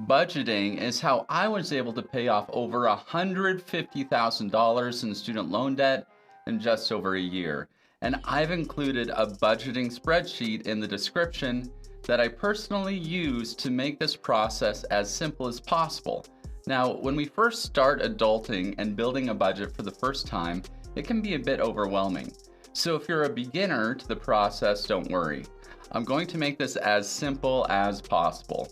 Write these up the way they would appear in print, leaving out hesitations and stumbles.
Budgeting is how I was able to pay off over $150,000 in student loan debt in just over a year. And I've included a budgeting spreadsheet in the description that I personally use to make this process as simple as possible. Now, when we first start adulting and building a budget for the first time, it can be a bit overwhelming. So if you're a beginner to the process, don't worry. I'm going to make this as simple as possible.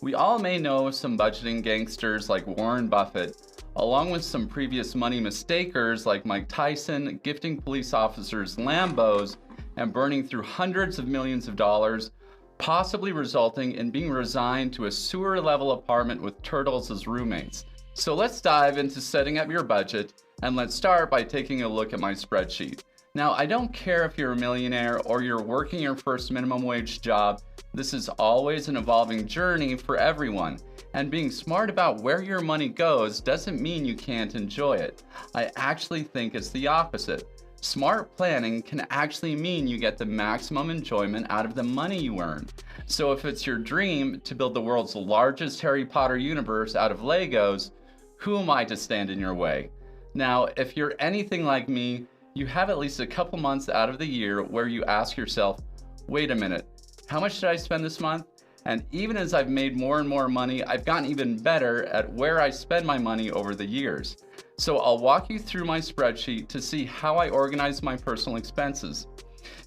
We all may know some budgeting gangsters like Warren Buffett, along with some previous money mistakers like Mike Tyson, gifting police officers Lambos and burning through hundreds of millions of dollars, possibly resulting in being resigned to a sewer-level apartment with turtles as roommates. So let's dive into setting up your budget, and let's start by taking a look at my spreadsheet. Now, I don't care if you're a millionaire or you're working your first minimum wage job. This is always an evolving journey for everyone, and being smart about where your money goes doesn't mean you can't enjoy it. I actually think it's the opposite. Smart planning can actually mean you get the maximum enjoyment out of the money you earn. So if it's your dream to build the world's largest Harry Potter universe out of Legos, who am I to stand in your way? Now, if you're anything like me, you have at least a couple months out of the year where you ask yourself, wait a minute, how much did I spend this month? And even as I've made more and more money, I've gotten even better at where I spend my money over the years. So I'll walk you through my spreadsheet to see how I organize my personal expenses.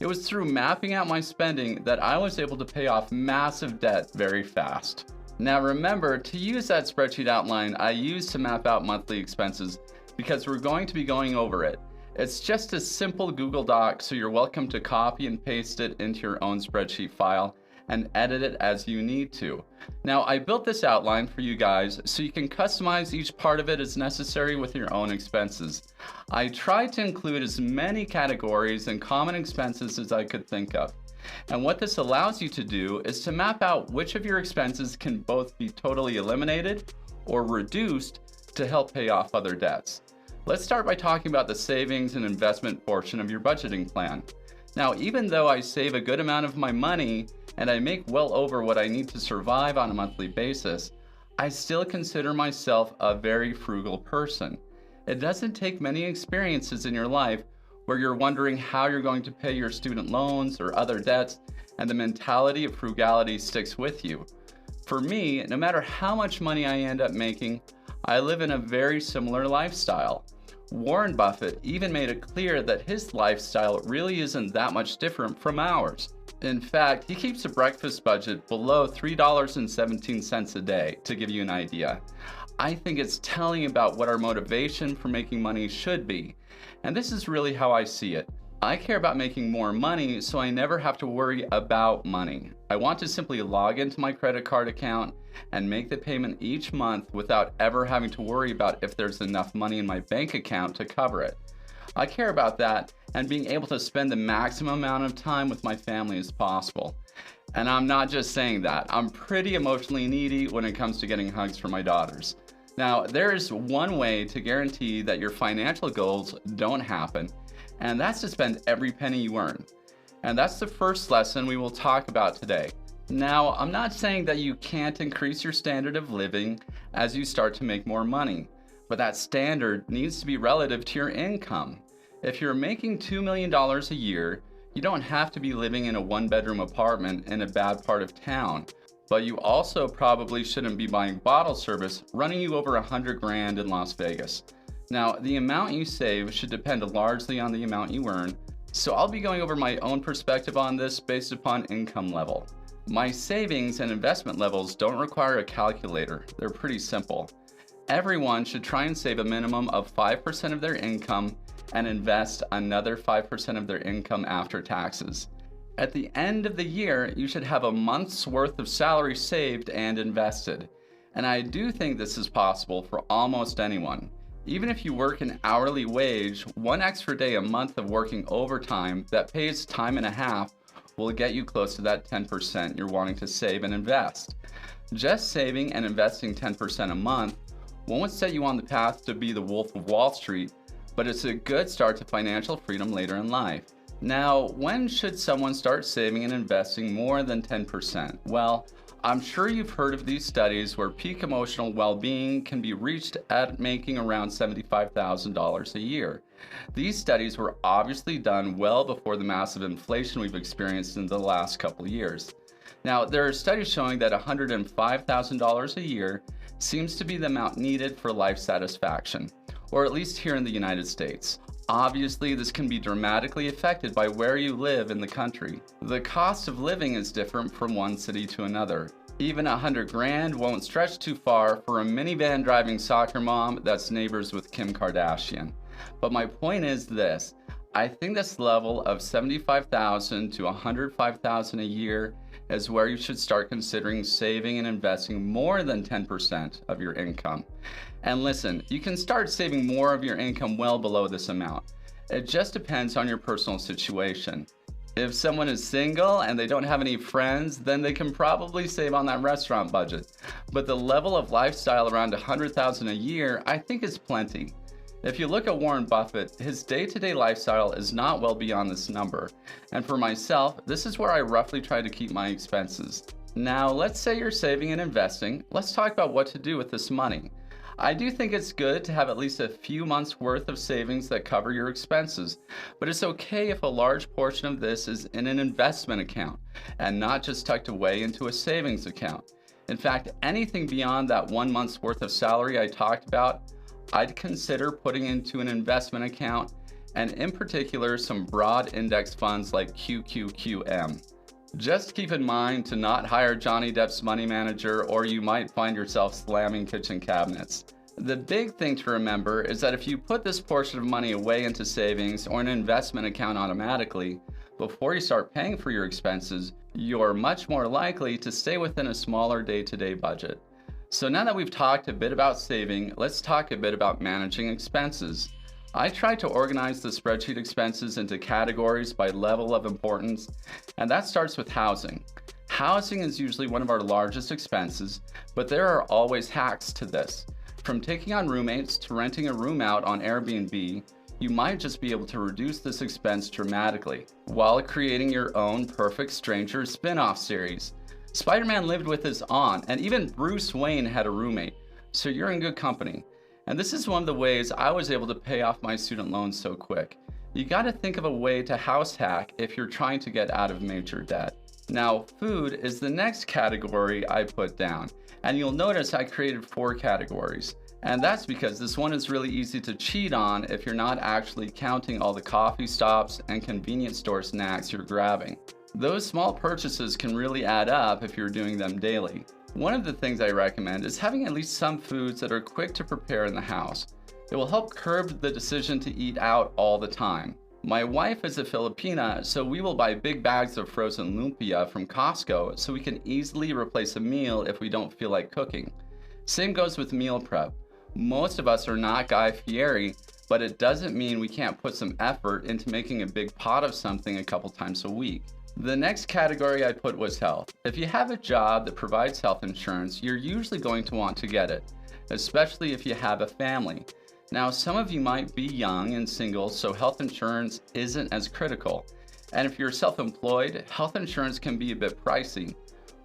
It was through mapping out my spending that I was able to pay off massive debt very fast. Now remember, to use that spreadsheet outline I used to map out monthly expenses because we're going to be going over it. It's just a simple Google Doc, so you're welcome to copy and paste it into your own spreadsheet file and edit it as you need to. Now, I built this outline for you guys so you can customize each part of it as necessary with your own expenses. I tried to include as many categories and common expenses as I could think of. And what this allows you to do is to map out which of your expenses can both be totally eliminated or reduced to help pay off other debts. Let's start by talking about the savings and investment portion of your budgeting plan. Now, even though I save a good amount of my money and I make well over what I need to survive on a monthly basis, I still consider myself a very frugal person. It doesn't take many experiences in your life where you're wondering how you're going to pay your student loans or other debts, and the mentality of frugality sticks with you. For me, no matter how much money I end up making, I live in a very similar lifestyle. Warren Buffett even made it clear that his lifestyle really isn't that much different from ours. In fact, he keeps a breakfast budget below $3.17 a day, to give you an idea. I think it's telling about what our motivation for making money should be. And this is really how I see it. I care about making more money so I never have to worry about money. I want to simply log into my credit card account and make the payment each month without ever having to worry about if there's enough money in my bank account to cover it. I care about that and being able to spend the maximum amount of time with my family as possible. And I'm not just saying that. I'm pretty emotionally needy when it comes to getting hugs from my daughters. Now, there is one way to guarantee that your financial goals don't happen, and that's to spend every penny you earn. And that's the first lesson we will talk about today. Now, I'm not saying that you can't increase your standard of living as you start to make more money, but that standard needs to be relative to your income. If you're making $2 million a year, you don't have to be living in a one-bedroom apartment in a bad part of town, but you also probably shouldn't be buying bottle service running you over $100,000 in Las Vegas. Now, the amount you save should depend largely on the amount you earn, so I'll be going over my own perspective on this based upon income level. My savings and investment levels don't require a calculator. They're pretty simple. Everyone should try and save a minimum of 5% of their income and invest another 5% of their income after taxes. At the end of the year, you should have a month's worth of salary saved and invested. And I do think this is possible for almost anyone. Even if you work an hourly wage, one extra day a month of working overtime that pays time and a half will get you close to that 10% you're wanting to save and invest. Just saving and investing 10% a month won't set you on the path to be the Wolf of Wall Street, but it's a good start to financial freedom later in life. Now, when should someone start saving and investing more than 10%? Well, I'm sure you've heard of these studies where peak emotional well-being can be reached at making around $75,000 a year. These studies were obviously done well before the massive inflation we've experienced in the last couple of years. Now, there are studies showing that $105,000 a year seems to be the amount needed for life satisfaction, or at least here in the United States. Obviously, this can be dramatically affected by where you live in the country. The cost of living is different from one city to another. Even $100,000 won't stretch too far for a minivan driving soccer mom that's neighbors with Kim Kardashian. But my point is this: I think this level of $75,000 to $105,000 a year is where you should start considering saving and investing more than 10% of your income. And listen, you can start saving more of your income well below this amount. It just depends on your personal situation. If someone is single and they don't have any friends, then they can probably save on that restaurant budget. But the level of lifestyle around $100,000 a year, I think is plenty. If you look at Warren Buffett, his day-to-day lifestyle is not well beyond this number. And for myself, this is where I roughly try to keep my expenses. Now, let's say you're saving and investing. Let's talk about what to do with this money. I do think it's good to have at least a few months worth of savings that cover your expenses, but it's okay if a large portion of this is in an investment account and not just tucked away into a savings account. In fact, anything beyond that 1 month's worth of salary I talked about, I'd consider putting into an investment account, and in particular some broad index funds like QQQM. Just keep in mind to not hire Johnny Depp's money manager, or you might find yourself slamming kitchen cabinets. The big thing to remember is that if you put this portion of money away into savings or an investment account automatically, before you start paying for your expenses, you're much more likely to stay within a smaller day-to-day budget. So now that we've talked a bit about saving, let's talk a bit about managing expenses. I try to organize the spreadsheet expenses into categories by level of importance, and that starts with housing. Housing is usually one of our largest expenses, but there are always hacks to this. From taking on roommates to renting a room out on Airbnb, you might just be able to reduce this expense dramatically while creating your own Perfect Strangers spin-off series. Spider-Man lived with his aunt, and even Bruce Wayne had a roommate, so you're in good company. And this is one of the ways I was able to pay off my student loans so quick. You gotta think of a way to house hack if you're trying to get out of major debt. Now, food is the next category I put down, and you'll notice I created 4 categories. And that's because this one is really easy to cheat on if you're not actually counting all the coffee stops and convenience store snacks you're grabbing. Those small purchases can really add up if you're doing them daily. One of the things I recommend is having at least some foods that are quick to prepare in the house. It will help curb the decision to eat out all the time. My wife is a Filipina, so we will buy big bags of frozen lumpia from Costco so we can easily replace a meal if we don't feel like cooking. Same goes with meal prep. Most of us are not Guy Fieri, but it doesn't mean we can't put some effort into making a big pot of something a couple times a week. The next category I put was health. If you have a job that provides health insurance, you're usually going to want to get it, especially if you have a family. Now, some of you might be young and single, so health insurance isn't as critical. And if you're self-employed, health insurance can be a bit pricey.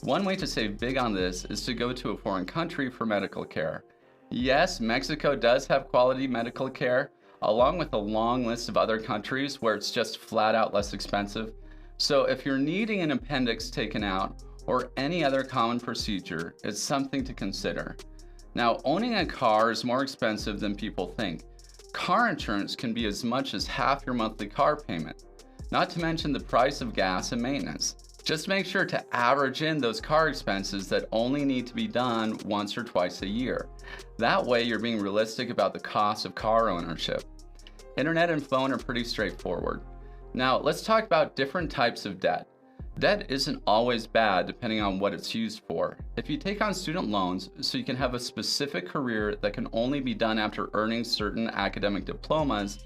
One way to save big on this is to go to a foreign country for medical care. Yes, Mexico does have quality medical care, along with a long list of other countries where it's just flat out less expensive. So if you're needing an appendix taken out or any other common procedure, it's something to consider. Now, owning a car is more expensive than people think. Car insurance can be as much as half your monthly car payment, not to mention the price of gas and maintenance. Just make sure to average in those car expenses that only need to be done once or twice a year. That way you're being realistic about the cost of car ownership. Internet and phone are pretty straightforward. Now, let's talk about different types of debt. Debt isn't always bad depending on what it's used for. If you take on student loans so you can have a specific career that can only be done after earning certain academic diplomas,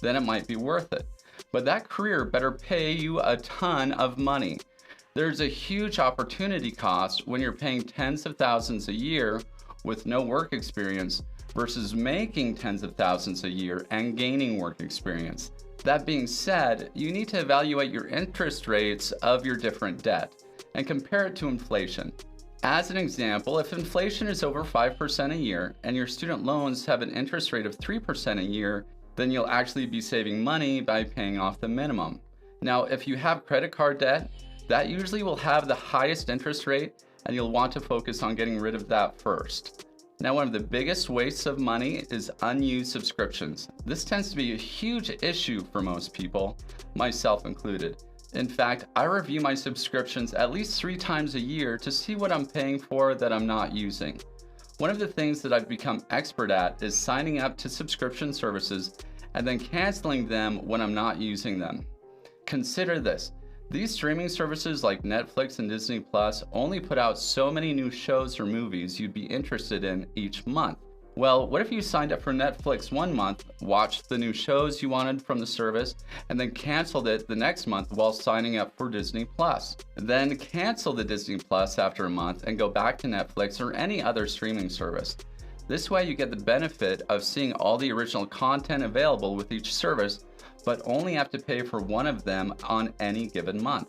then it might be worth it. But that career better pay you a ton of money. There's a huge opportunity cost when you're paying tens of thousands a year with no work experience versus making tens of thousands a year and gaining work experience. That being said, you need to evaluate your interest rates of your different debt and compare it to inflation. As an example, if inflation is over 5% a year and your student loans have an interest rate of 3% a year, then you'll actually be saving money by paying off the minimum. Now, if you have credit card debt, that usually will have the highest interest rate, and you'll want to focus on getting rid of that first. Now, one of the biggest wastes of money is unused subscriptions. This tends to be a huge issue for most people, myself included. In fact, I review my subscriptions at least 3 times a year to see what I'm paying for that I'm not using. One of the things that I've become expert at is signing up to subscription services and then canceling them when I'm not using them. Consider this. These streaming services like Netflix and Disney Plus only put out so many new shows or movies you'd be interested in each month. Well, what if you signed up for Netflix one month, watched the new shows you wanted from the service, and then canceled it the next month while signing up for Disney Plus? Then cancel the Disney Plus after a month and go back to Netflix or any other streaming service. This way you get the benefit of seeing all the original content available with each service, but only have to pay for one of them on any given month.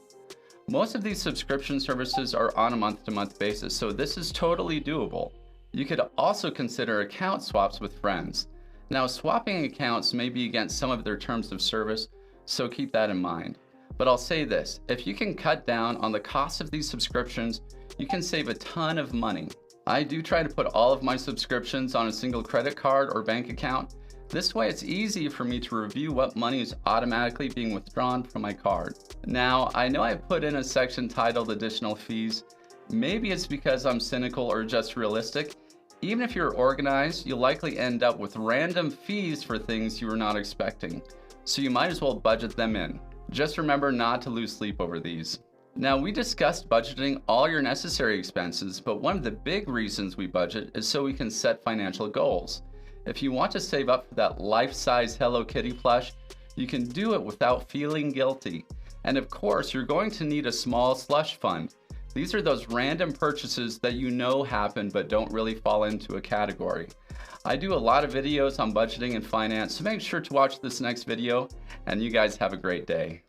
Most of these subscription services are on a month-to-month basis, so this is totally doable. You could also consider account swaps with friends. Now, swapping accounts may be against some of their terms of service, so keep that in mind. But I'll say this, if you can cut down on the cost of these subscriptions, you can save a ton of money. I do try to put all of my subscriptions on a single credit card or bank account. This way it's easy for me to review what money is automatically being withdrawn from my card. Now, I know I put in a section titled Additional Fees. Maybe it's because I'm cynical or just realistic. Even if you're organized, you'll likely end up with random fees for things you were not expecting. So you might as well budget them in. Just remember not to lose sleep over these. Now, we discussed budgeting all your necessary expenses, but one of the big reasons we budget is so we can set financial goals. If you want to save up for that life-size Hello Kitty plush, you can do it without feeling guilty. And of course, you're going to need a small slush fund. These are those random purchases that you know happen but don't really fall into a category. I do a lot of videos on budgeting and finance, so make sure to watch this next video, and you guys have a great day.